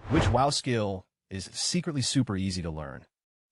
Which WoW skill is secretly super easy to learn?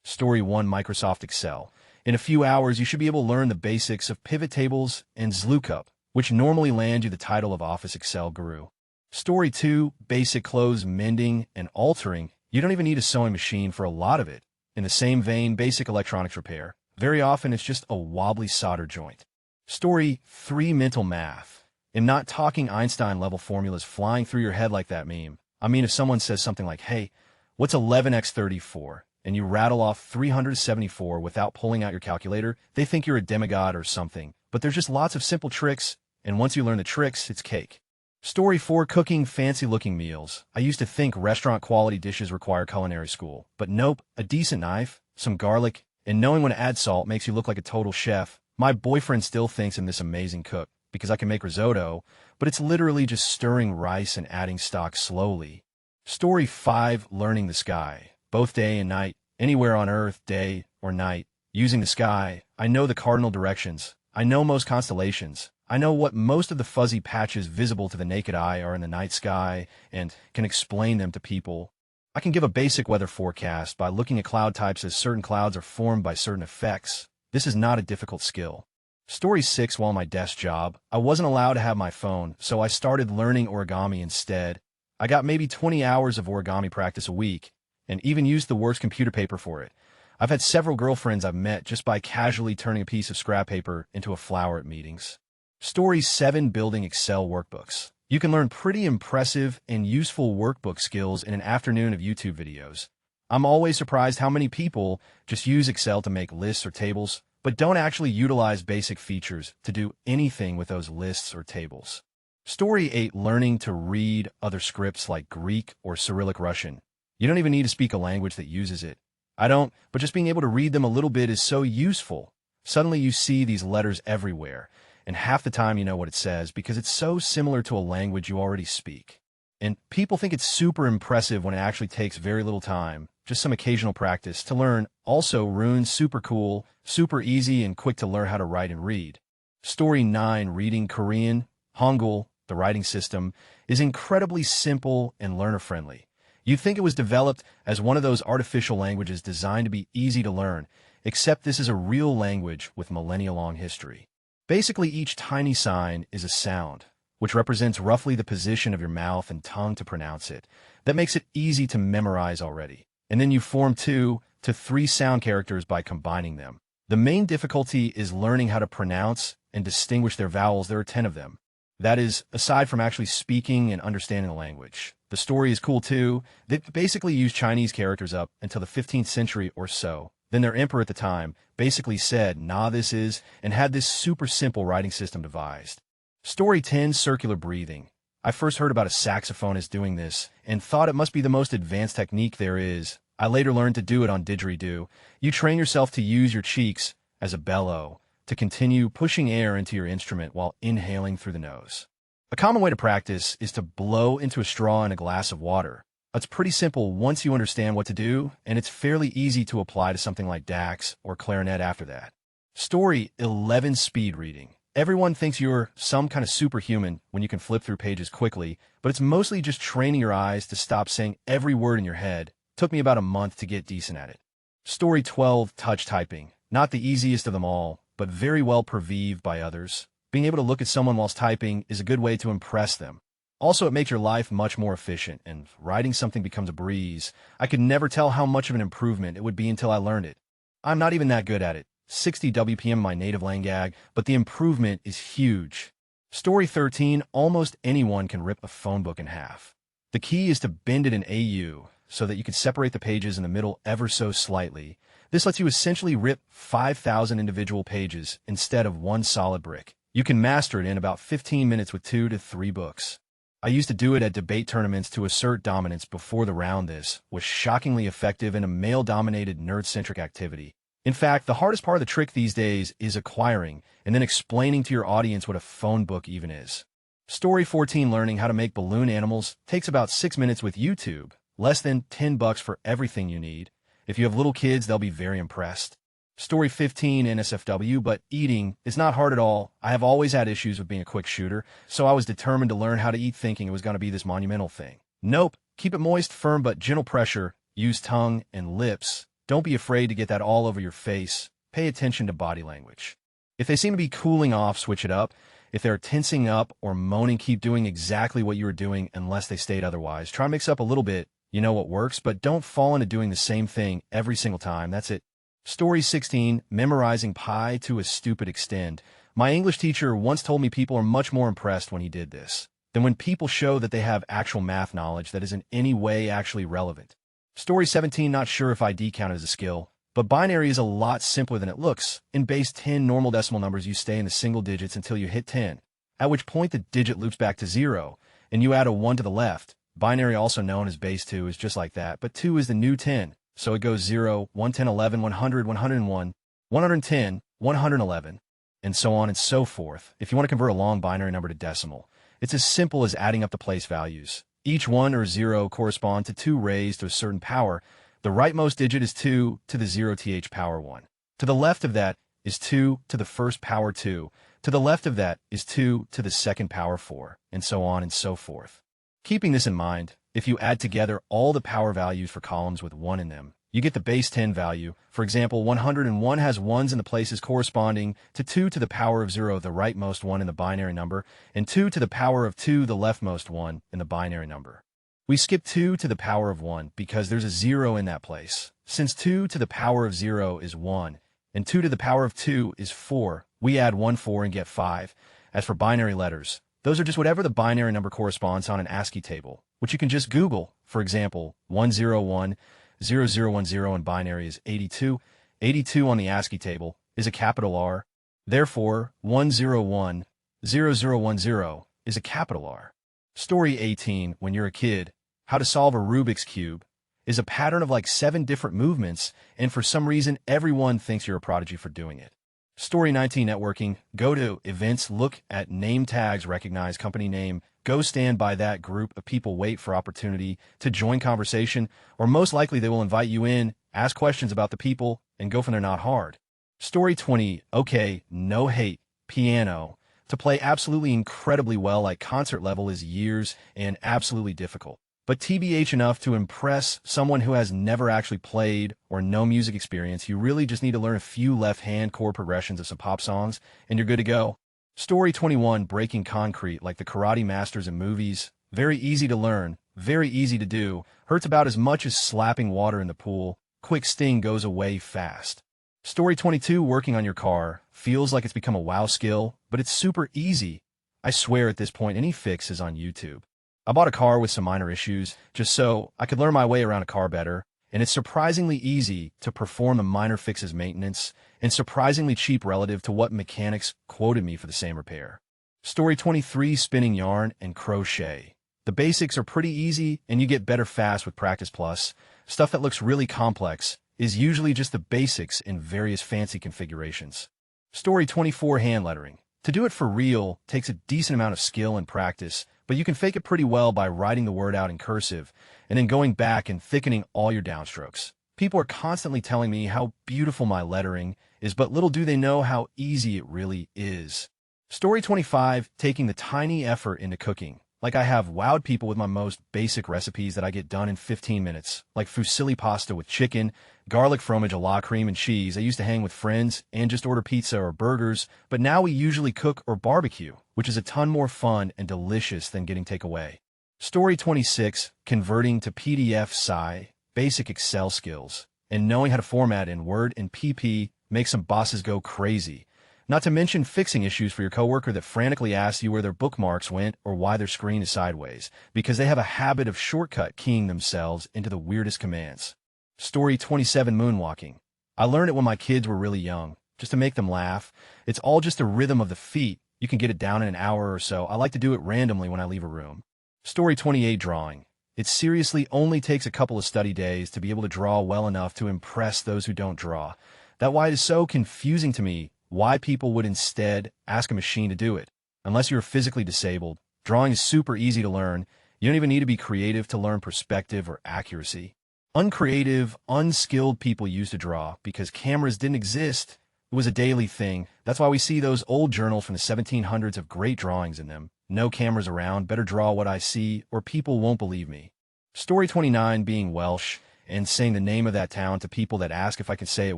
Story 1, Microsoft Excel. In a few hours, you should be able to learn the basics of pivot tables and XLOOKUP, which normally land you the title of Office Excel Guru. Story 2, basic clothes mending and altering. You don't even need a sewing machine for a lot of it. In the same vein, basic electronics repair. Very often, it's just a wobbly solder joint. Story 3, mental math. I'm not talking Einstein-level formulas flying through your head like that meme. I mean, if someone says something like, hey, what's 11x 34? And you rattle off 374 without pulling out your calculator, they think you're a demigod or something. But there's just lots of simple tricks, and once you learn the tricks, it's cake. Story 4, cooking fancy-looking meals. I used to think restaurant-quality dishes require culinary school, but nope, a decent knife, some garlic, and knowing when to add salt makes you look like a total chef. My boyfriend still thinks I'm this amazing cook because I can make risotto, but it's literally just stirring rice and adding stock slowly. Story 5, learning the sky. Both day and night, anywhere on Earth, day or night. Using the sky, I know the cardinal directions. I know most constellations. I know what most of the fuzzy patches visible to the naked eye are in the night sky and can explain them to people. I can give a basic weather forecast by looking at cloud types as certain clouds are formed by certain effects. This is not a difficult skill. Story 6, while my desk job, I wasn't allowed to have my phone, so I started learning origami instead. I got maybe 20 hours of origami practice a week, and even used the worst computer paper for it. I've had several girlfriends I've met just by casually turning a piece of scrap paper into a flower at meetings. Story 7, building Excel workbooks. You can learn pretty impressive and useful workbook skills in an afternoon of YouTube videos. I'm always surprised how many people just use Excel to make lists or tables, but don't actually utilize basic features to do anything with those lists or tables. Story 8, learning to read other scripts like Greek or Cyrillic Russian. You don't even need to speak a language that uses it. I don't, but just being able to read them a little bit is so useful. Suddenly you see these letters everywhere, and half the time you know what it says because it's so similar to a language you already speak. And people think it's super impressive when it actually takes very little time, just some occasional practice, to learn. Also, runes, super cool, super easy and quick to learn how to write and read. Story 9, reading Korean. Hangul, the writing system, is incredibly simple and learner-friendly. You'd think it was developed as one of those artificial languages designed to be easy to learn, except this is a real language with millennia-long history. Basically, each tiny sign is a sound, which represents roughly the position of your mouth and tongue to pronounce it. That makes it easy to memorize already. And then you form 2 to 3 sound characters by combining them. The main difficulty is learning how to pronounce and distinguish their vowels. There are 10 of them. That is, aside from actually speaking and understanding the language. The story is cool too. They basically used Chinese characters up until the 15th century or so. Then their emperor at the time basically said, nah, this is, and had this super simple writing system devised. Story 10, circular breathing. I first heard about a saxophonist doing this and thought it must be the most advanced technique there is. I later learned to do it on didgeridoo. You train yourself to use your cheeks as a bellow to continue pushing air into your instrument while inhaling through the nose. A common way to practice is to blow into a straw in a glass of water. It's pretty simple once you understand what to do, and it's fairly easy to apply to something like Dax or clarinet after that. Story 11, speed reading. Everyone thinks you're some kind of superhuman when you can flip through pages quickly, but it's mostly just training your eyes to stop saying every word in your head. Took me about a month to get decent at it. Story 12, touch typing. Not the easiest of them all, but very well perceived by others. Being able to look at someone whilst typing is a good way to impress them. Also, it makes your life much more efficient, and writing something becomes a breeze. I could never tell how much of an improvement it would be until I learned it. I'm not even that good at it. 60 WPM my native langag, but the improvement is huge. Story 13, almost anyone can rip a phone book in half. The key is to bend it in AU so that you can separate the pages in the middle ever so slightly. This lets you essentially rip 5,000 individual pages instead of one solid brick. You can master it in about 15 minutes with 2 to 3 books. I used to do it at debate tournaments to assert dominance before the round. This was shockingly effective in a male-dominated, nerd-centric activity. In fact, the hardest part of the trick these days is acquiring and then explaining to your audience what a phone book even is. Story 14, learning how to make balloon animals, takes about 6 minutes with YouTube, less than $10 for everything you need. If you have little kids, they'll be very impressed. Story 15, NSFW, but eating is not hard at all. I have always had issues with being a quick shooter, so I was determined to learn how to eat thinking it was going to be this monumental thing. Nope, Keep it moist, firm, but gentle pressure. Use tongue and lips. Don't be afraid to get that all over your face. Pay attention to body language. If they seem to be cooling off, switch it up. If they're tensing up or moaning, keep doing exactly what you were doing unless they state otherwise. Try to mix up a little bit. You know what works, but don't fall into doing the same thing every single time. That's it. Story 16, memorizing pi to a stupid extent. My English teacher once told me people are much more impressed when he did this than when people show that they have actual math knowledge that is in any way actually relevant. Story 17, not sure if ID counted as a skill, but binary is a lot simpler than it looks. In base 10 normal decimal numbers, you stay in the single digits until you hit 10, at which point the digit loops back to 0, and you add a 1 to the left. Binary, also known as base 2, is just like that, but 2 is the new 10, so it goes 0, 1, 10, 11, 100, 101, 110, 111, and so on and so forth. If you want to convert a long binary number to decimal, it's as simple as adding up the place values. Each 1 or 0 correspond to 2 raised to a certain power. The rightmost digit is 2 to the 0th power 1. To the left of that is 2 to the first power 2. To the left of that is 2 to the second power 4, and so on and so forth. Keeping this in mind, if you add together all the power values for columns with 1 in them, you get the base 10 value. For example, 101 has 1s in the places corresponding to 2 to the power of 0, the rightmost one in the binary number, and 2 to the power of 2, the leftmost one in the binary number. We skip 2 to the power of 1 because there's a 0 in that place. Since 2 to the power of 0 is 1, and 2 to the power of 2 is 4, we add 1, 4, and get 5. As for binary letters, those are just whatever the binary number corresponds on an ASCII table, which you can just Google. For example, 101, 0010 in binary is 82. 82 on the ASCII table is a capital R. Therefore, 101, 0010 is a capital R. Story 18, when you're a kid, how to solve a Rubik's Cube is a pattern of like 7 different movements, and for some reason, everyone thinks you're a prodigy for doing it. Story 19, networking. Go to events, look at name tags, recognize company name, go stand by that group of people, wait for opportunity to join conversation, or most likely they will invite you in, ask questions about the people, and go from there. Not hard. Story 20, okay, no hate, piano. To play absolutely incredibly well like concert level is years and absolutely difficult. But TBH enough to impress someone who has never actually played or no music experience. You really just need to learn a few left-hand chord progressions of some pop songs, and you're good to go. Story 21, breaking concrete like the karate masters in movies. Very easy to learn, very easy to do. Hurts about as much as slapping water in the pool. Quick sting goes away fast. Story 22, working on your car. Feels like it's become a wow skill, but it's super easy. I swear at this point any fix is on YouTube. I bought a car with some minor issues, just so I could learn my way around a car better, and it's surprisingly easy to perform the minor fixes maintenance, and surprisingly cheap relative to what mechanics quoted me for the same repair. Story 23, spinning yarn and crochet. The basics are pretty easy, and you get better fast with practice plus. Stuff that looks really complex is usually just the basics in various fancy configurations. Story 24, hand lettering. To do it for real takes a decent amount of skill and practice, but you can fake it pretty well by writing the word out in cursive and then going back and thickening all your downstrokes. People are constantly telling me how beautiful my lettering is, but little do they know how easy it really is. Story 25, taking the tiny effort into cooking. Like I have wowed people with my most basic recipes that I get done in 15 minutes, like fusilli pasta with chicken, garlic fromage a la cream and cheese. I used to hang with friends and just order pizza or burgers, but now we usually cook or barbecue, which is a ton more fun and delicious than getting takeaway. Story 26, converting to PDF SCI, basic Excel skills, and knowing how to format in Word and PP makes some bosses go crazy. Not to mention fixing issues for your coworker that frantically asks you where their bookmarks went or why their screen is sideways, because they have a habit of shortcut keying themselves into the weirdest commands. Story 27, moonwalking. I learned it when my kids were really young, just to make them laugh. It's all just a rhythm of the feet. You can get it down in an hour or so. I like to do it randomly when I leave a room. Story 28, drawing. It seriously only takes a couple of study days to be able to draw well enough to impress those who don't draw. That's why it is so confusing to me why people would instead ask a machine to do it. Unless you're physically disabled, drawing is super easy to learn. You don't even need to be creative to learn perspective or accuracy. Uncreative, unskilled people used to draw because cameras didn't exist. It was a daily thing. That's why we see those old journals from the 1700s of great drawings in them. No cameras around, better draw what I see, or people won't believe me. Story 29, being Welsh and saying the name of that town to people that ask if I can say it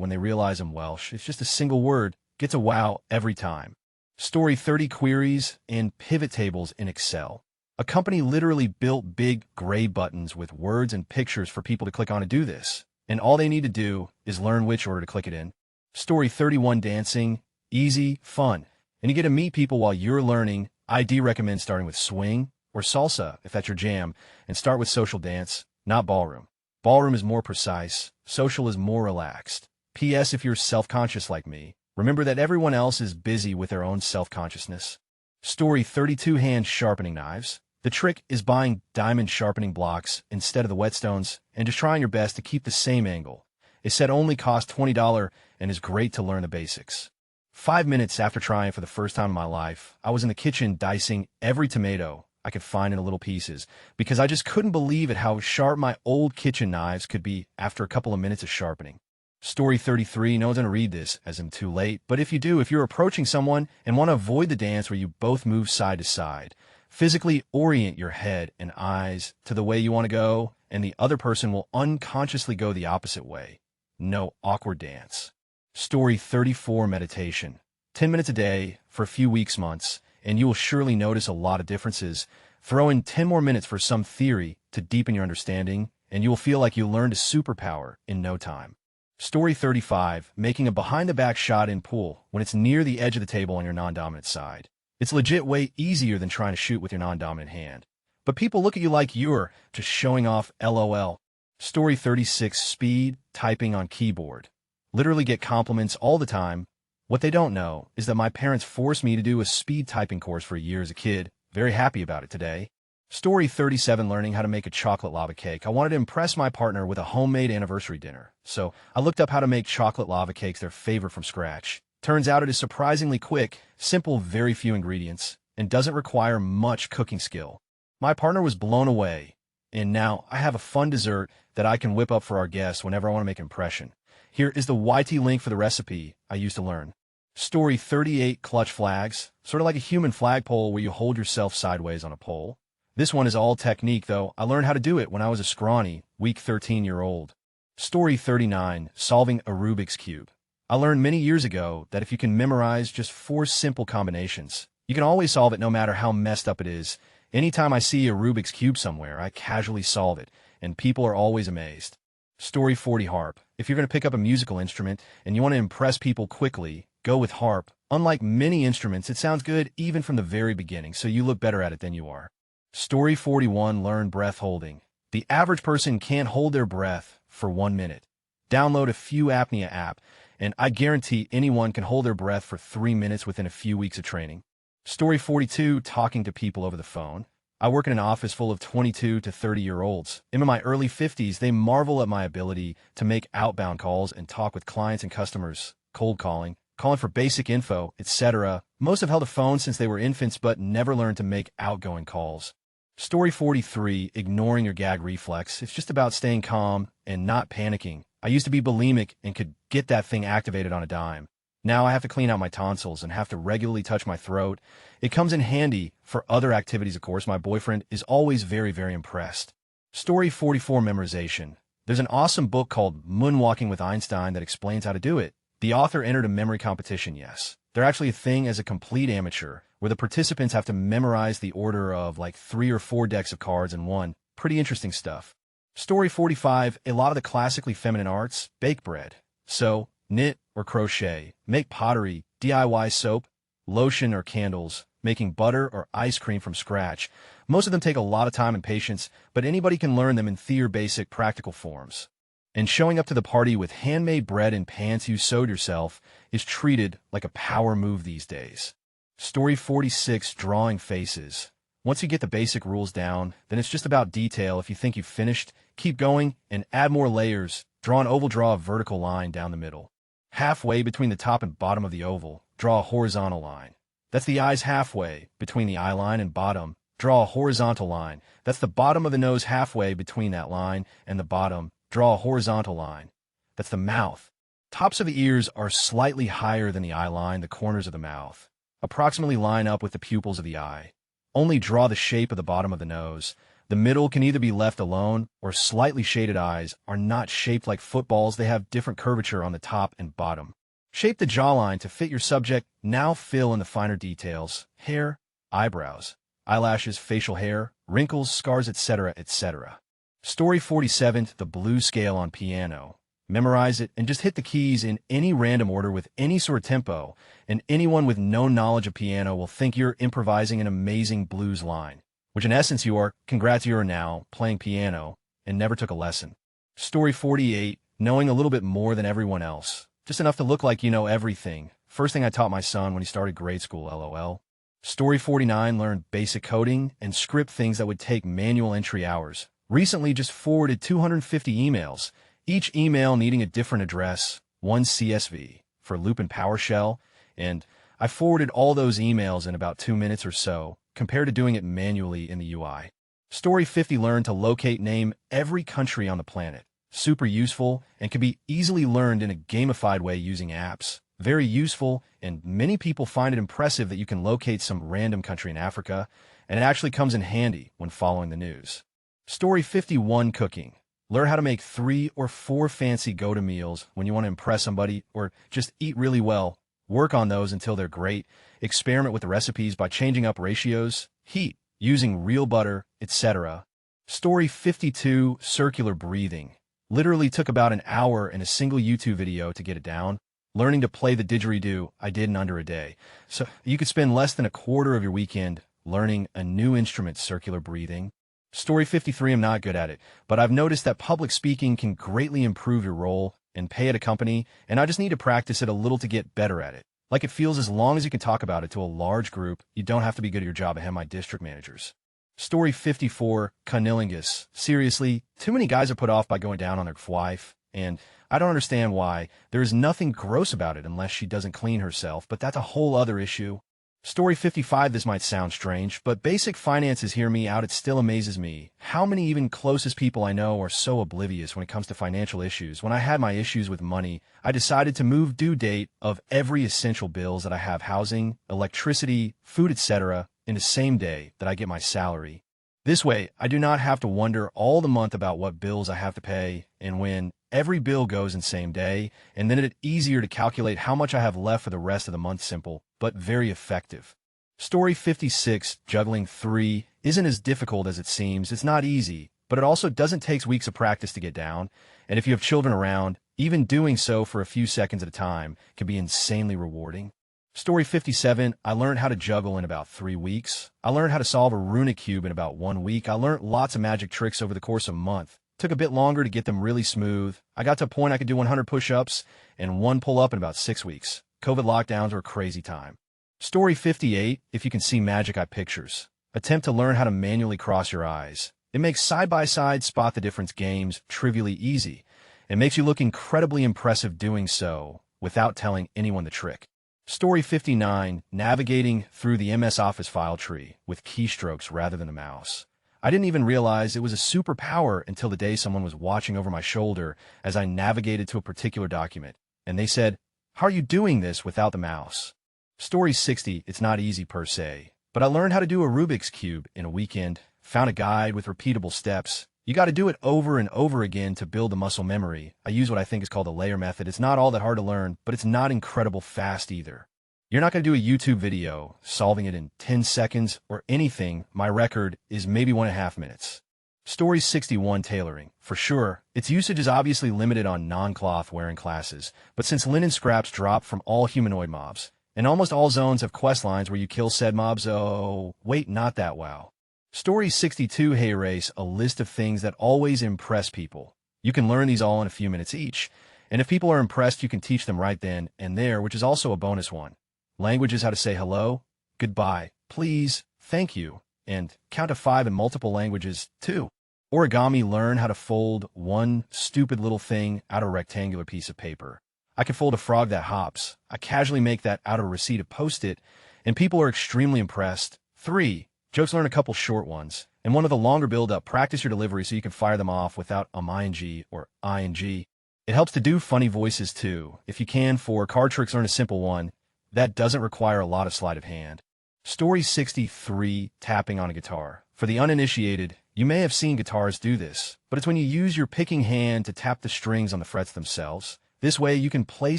when they realize I'm Welsh. It's just a single word. Gets a wow every time. Story 30, queries and pivot tables in Excel. A company literally built big gray buttons with words and pictures for people to click on to do this. And all they need to do is learn which order to click it in. Story 31, dancing, easy, fun. And you get to meet people while you're learning. I do recommend starting with swing or salsa, if that's your jam, and start with social dance, not ballroom. Ballroom is more precise. Social is more relaxed. P.S. If you're self-conscious like me, remember that everyone else is busy with their own self-consciousness. Story 32, hand sharpening knives. The trick is buying diamond sharpening blocks instead of the whetstones and just trying your best to keep the same angle. It said only costs $20 and is great to learn the basics. 5 minutes after trying for the first time in my life, I was in the kitchen dicing every tomato I could find into little pieces because I just couldn't believe it how sharp my old kitchen knives could be after a couple of minutes of sharpening. Story 33, no one's going to read this as I'm too late, but if you do, if you're approaching someone and want to avoid the dance where you both move side to side, physically orient your head and eyes to the way you want to go, and the other person will unconsciously go the opposite way. No awkward dance. Story 34, meditation. 10 minutes a day for a few weeks, months, and you will surely notice a lot of differences. Throw in 10 more minutes for some theory to deepen your understanding, and you will feel like you learned a superpower in no time. Story 35, making a behind-the-back shot in pool when it's near the edge of the table on your non-dominant side. It's legit way easier than trying to shoot with your non-dominant hand. But people look at you like you're just showing off, LOL. Story 36, speed, typing on keyboard. Literally get compliments all the time. What they don't know is that my parents forced me to do a speed typing course for a year as a kid. Very happy about it today. Story 37, learning how to make a chocolate lava cake. I wanted to impress my partner with a homemade anniversary dinner, so I looked up how to make chocolate lava cakes their favorite from scratch. Turns out it is surprisingly quick, simple, very few ingredients, and doesn't require much cooking skill. My partner was blown away, and now I have a fun dessert that I can whip up for our guests whenever I want to make an impression. Here is the YT link for the recipe I used to learn. Story 38, clutch flags, sort of like a human flagpole where you hold yourself sideways on a pole. This one is all technique, though. I learned how to do it when I was a scrawny, weak 13-year-old. Story 39, solving a Rubik's Cube. I learned many years ago that if you can memorize just 4 simple combinations, you can always solve it no matter how messed up it is. Anytime I see a Rubik's Cube somewhere, I casually solve it, and people are always amazed. Story 40, harp. If you're going to pick up a musical instrument and you want to impress people quickly, go with harp. Unlike many instruments, it sounds good even from the very beginning, so you look better at it than you are. Story 41, learn breath holding. The average person can't hold their breath for 1 minute. Download a Few Apnea app, and I guarantee anyone can hold their breath for 3 minutes within a few weeks of training. Story 42, talking to people over the phone. I work in an office full of 22 to 30-year-olds. In my early 50s, they marvel at my ability to make outbound calls and talk with clients and customers, cold calling for basic info, etc. Most have held a phone since they were infants but never learned to make outgoing calls. Story 43, ignoring your gag reflex. It's just about staying calm and not panicking. I used to be bulimic and could get that thing activated on a dime. Now I have to clean out my tonsils and have to regularly touch my throat. It comes in handy for other activities, of course. My boyfriend is always very, very impressed. Story 44, memorization. There's an awesome book called Moonwalking with Einstein that explains how to do it. The author entered a memory competition, yes. They're actually a thing as a complete amateur, where the participants have to memorize the order of like 3 or 4 decks of cards in one. Pretty interesting stuff. Story 45, a lot of the classically feminine arts, bake bread. So, knit or crochet, make pottery, DIY soap, lotion or candles, making butter or ice cream from scratch. Most of them take a lot of time and patience, but anybody can learn them in their basic practical forms. And showing up to the party with handmade bread and pans you sewed yourself is treated like a power move these days. Story 46, drawing faces. Once you get the basic rules down, then it's just about detail. If you think you've finished, keep going and add more layers. Draw an oval, draw a vertical line down the middle. Halfway between the top and bottom of the oval, draw a horizontal line. That's the eyes. Halfway between the eye line and bottom, draw a horizontal line. That's the bottom of the nose. Halfway between that line and the bottom, draw a horizontal line. That's the mouth. Tops of the ears are slightly higher than the eye line. The corners of the mouth approximately line up with the pupils of the eye. Only draw the shape of the bottom of the nose. The middle can either be left alone or slightly shaded eyes are not shaped like footballs. They have different curvature on the top and bottom. Shape the jawline to fit your subject. Now fill in the finer details: hair, eyebrows, eyelashes, facial hair, wrinkles, scars, etc., etc. Story 47, the blues scale on piano. Memorize it and just hit the keys in any random order with any sort of tempo, and anyone with no knowledge of piano will think you're improvising an amazing blues line, which in essence you are. Congrats, you are now playing piano and never took a lesson. Story 48, knowing a little bit more than everyone else. Just enough to look like you know everything. First thing I taught my son when he started grade school, LOL. Story 49, learn basic coding and script things that would take manual entry hours. Recently just forwarded 250 emails, each email needing a different address, one CSV, for loop and PowerShell, and I forwarded all those emails in about 2 minutes or so, compared to doing it manually in the UI. Story 50, learn to locate name every country on the planet. Super useful and can be easily learned in a gamified way using apps. Very useful, and many people find it impressive that you can locate some random country in Africa, and it actually comes in handy when following the news. Story 51, cooking. Learn how to make 3 or 4 fancy go-to meals when you want to impress somebody or just eat really well. Work on those until they're great. Experiment with the recipes by changing up ratios, heat, using real butter, etc. Story 52, circular breathing. Literally took about an hour in a single YouTube video to get it down. Learning to play the didgeridoo, I did in under a day. So you could spend less than a quarter of your weekend learning a new instrument, circular breathing. Story 53, I'm not good at it, but I've noticed that public speaking can greatly improve your role and pay at a company, and I just need to practice it a little to get better at it. Like it feels as long as you can talk about it to a large group, you don't have to be good at your job. I have my district managers. Story 54, cunnilingus. Seriously, too many guys are put off by going down on their wife, and I don't understand why. There is nothing gross about it unless she doesn't clean herself, but that's a whole other issue. Story 55, this might sound strange, but basic finances hear me out. It still amazes me how many even closest people I know are so oblivious when it comes to financial issues. When I had my issues with money, I decided to move due date of every essential bills that I have, housing, electricity, food, etc., in the same day that I get my salary. This way, I do not have to wonder all the month about what bills I have to pay and when. Every bill goes in same day, and then it's easier to calculate how much I have left for the rest of the month. Simple, but very effective. Story 56, juggling 3, isn't as difficult as it seems. It's not easy, but it also doesn't take weeks of practice to get down, and if you have children around, even doing so for a few seconds at a time can be insanely rewarding. Story 57, I learned how to juggle in about 3 weeks. I learned how to solve a runic cube in about 1 week. I learned lots of magic tricks over the course of a month. Took a bit longer to get them really smooth. I got to a point I could do 100 push-ups and 1 pull-up in about 6 weeks. COVID lockdowns were a crazy time. Story 58, if you can see magic eye pictures. Attempt to learn how to manually cross your eyes. It makes side-by-side spot the difference games trivially easy. It makes you look incredibly impressive doing so without telling anyone the trick. Story 59, navigating through the MS Office file tree with keystrokes rather than a mouse. I didn't even realize it was a superpower until the day someone was watching over my shoulder as I navigated to a particular document, and they said, "How are you doing this without the mouse?" Story 60, it's not easy per se, but I learned how to do a Rubik's Cube in a weekend, found a guide with repeatable steps. You got to do it over and over again to build the muscle memory. I use what I think is called the layer method. It's not all that hard to learn, but it's not incredible fast either. You're not going to do a YouTube video solving it in 10 seconds or anything. My record is maybe 1.5 minutes. Story 61, tailoring. For sure, its usage is obviously limited on non-cloth wearing classes, but since linen scraps drop from all humanoid mobs, and almost all zones have quest lines where you kill said mobs, oh, wait, not that wow. Story 62, hey race, a list of things that always impress people. You can learn these all in a few minutes each, and if people are impressed, you can teach them right then and there, which is also a bonus one. Languages, how to say hello, goodbye, please, thank you, and count to 5 in multiple languages, too. Origami, learn how to fold one stupid little thing out of a rectangular piece of paper. I can fold a frog that hops. I casually make that out of a receipt of Post-it, and people are extremely impressed. 3. Jokes, learn a couple short ones, and one of the longer build-up, practice your delivery so you can fire them off without ing or ing. It helps to do funny voices, too. If you can, for card tricks, learn a simple one. That doesn't require a lot of sleight of hand. Story 63, tapping on a guitar. For the uninitiated, You may have seen guitarists do this, but it's when you use your picking hand to tap the strings on the frets themselves. This way, you can play a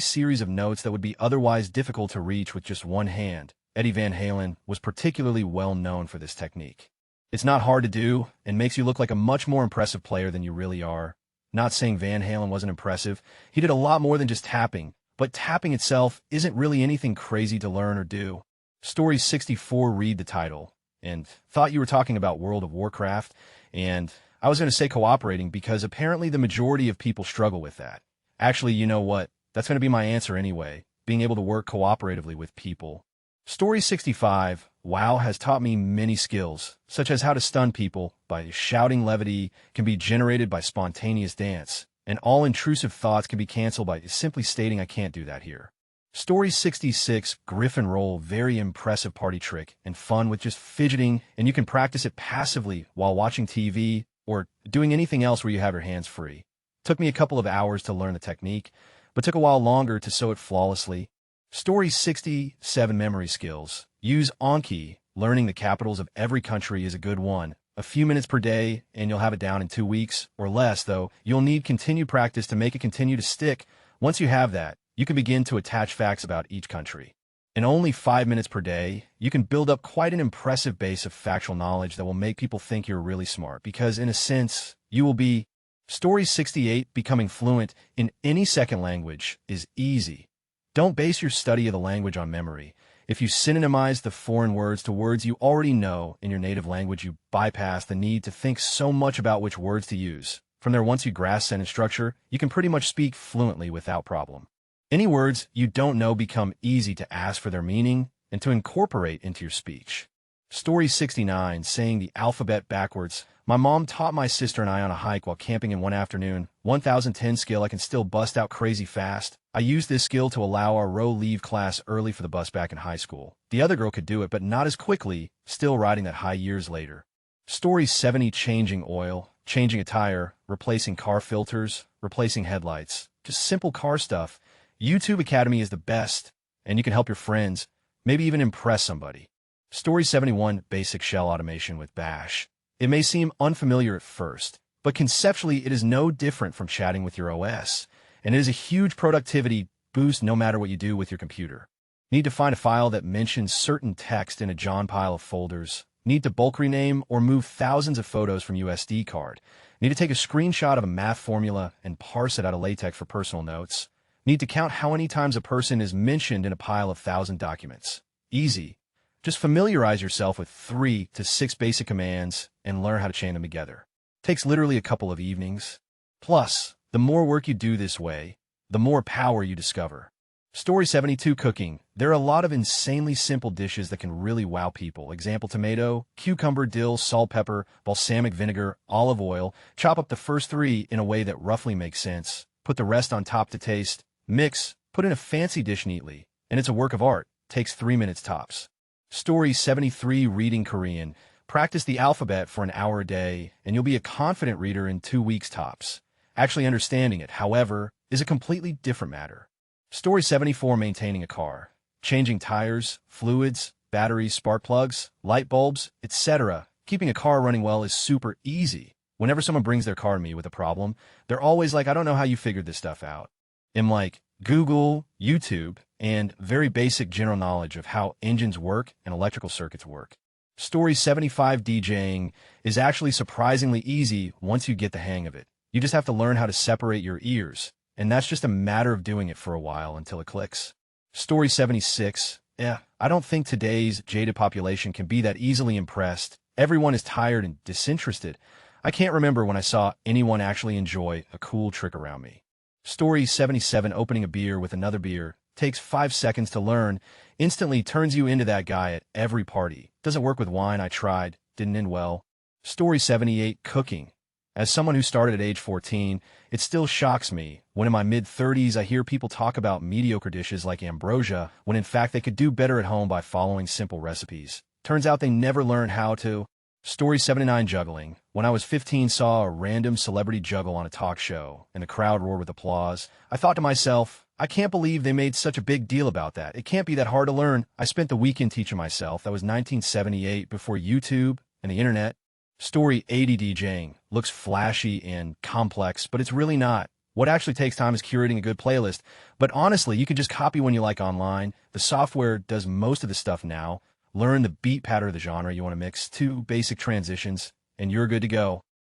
series of notes that would be otherwise difficult to reach with just one hand. Eddie Van Halen was particularly well known for this technique. It's not hard to do, and makes you look like a much more impressive player than you really are. Not saying Van Halen wasn't impressive. He did a lot more than just tapping, but tapping itself isn't really anything crazy to learn or do. Story 64, read the title. And thought you were talking about World of Warcraft, and I was going to say cooperating because apparently the majority of people struggle with that. Actually, you know what? That's going to be my answer anyway, being able to work cooperatively with people. Story 65, WoW has taught me many skills, such as how to stun people by shouting. Levity can be generated by spontaneous dance, and all intrusive thoughts can be canceled by simply stating I can't do that here. Story 66, Griffin Roll, very impressive party trick and fun with just fidgeting, and you can practice it passively while watching TV or doing anything else where you have your hands free. Took me a couple of hours to learn the technique, but took a while longer to sew it flawlessly. Story 67, memory skills. Use Anki. Learning the capitals of every country is a good one. A few minutes per day, and you'll have it down in 2 weeks or less, though you'll need continued practice to make it continue to stick. Once you have that, you can begin to attach facts about each country. In only 5 minutes per day, you can build up quite an impressive base of factual knowledge that will make people think you're really smart, because in a sense, you will be. Story 68, becoming fluent in any second language is easy. Don't base your study of the language on memory. If you synonymize the foreign words to words you already know in your native language, you bypass the need to think so much about which words to use. From there, once you grasp sentence structure, you can pretty much speak fluently without problem. Any words you don't know become easy to ask for their meaning and to incorporate into your speech. Story 69, saying the alphabet backwards. My mom taught my sister and I on a hike while camping in one afternoon. 1010 skill, I can still bust out crazy fast. I used this skill to allow our row leave class early for the bus back in high school. The other girl could do it, but not as quickly, still riding that high years later. Story 70, changing oil, changing a tire, replacing car filters, replacing headlights. Just simple car stuff. YouTube Academy is the best, and you can help your friends, maybe even impress somebody. Story 71, basic shell automation with Bash. It may seem unfamiliar at first, but conceptually it is no different from chatting with your OS, and it is a huge productivity boost no matter what you do with your computer. Need to find a file that mentions certain text in a John pile of folders. Need to bulk rename or move thousands of photos from USD card. Need to take a screenshot of a math formula and parse it out of LaTeX for personal notes. Need to count how many times a person is mentioned in a pile of 1,000 documents. Easy. Just familiarize yourself with 3 to 6 basic commands and learn how to chain them together. Takes literally a couple of evenings. Plus, the more work you do this way, the more power you discover. Story 72, cooking. There are a lot of insanely simple dishes that can really wow people. Example, tomato, cucumber, dill, salt, pepper, balsamic vinegar, olive oil. Chop up the first 3 in a way that roughly makes sense. Put the rest on top to taste. Mix, put in a fancy dish neatly, and it's a work of art. Takes 3 minutes tops. Story 73, reading Korean. Practice the alphabet for an hour a day, and you'll be a confident reader in 2 weeks tops. Actually understanding it, however, is a completely different matter. Story 74, maintaining a car. Changing tires, fluids, batteries, spark plugs, light bulbs, etc. Keeping a car running well is super easy. Whenever someone brings their car to me with a problem, they're always like, I don't know how you figured this stuff out. I'm like, Google, YouTube, and very basic general knowledge of how engines work and electrical circuits work. Story 75, DJing is actually surprisingly easy once you get the hang of it. You just have to learn how to separate your ears, and that's just a matter of doing it for a while until it clicks. Story 76, I don't think today's jaded population can be that easily impressed. Everyone is tired and disinterested. I can't remember when I saw anyone actually enjoy a cool trick around me. Story 77, opening a beer with another beer. Takes 5 seconds to learn. Instantly turns you into that guy at every party. Doesn't work with wine, I tried. Didn't end well. Story 78, cooking. As someone who started at age 14, it still shocks me when in my mid-30s I hear people talk about mediocre dishes like ambrosia, when in fact they could do better at home by following simple recipes. Turns out they never learned how to. Story 79, juggling. When I was 15, saw a random celebrity juggle on a talk show, and the crowd roared with applause. I thought to myself, I can't believe they made such a big deal about that. It can't be that hard to learn. I spent the weekend teaching myself. That was 1978, before YouTube and the internet. Story 80 DJing looks flashy and complex, but it's really not. What actually takes time is curating a good playlist. But honestly, you can just copy one you like online. The software does most of the stuff now. Learn the beat pattern of the genre you want to mix, 2 basic transitions, and you're good to go.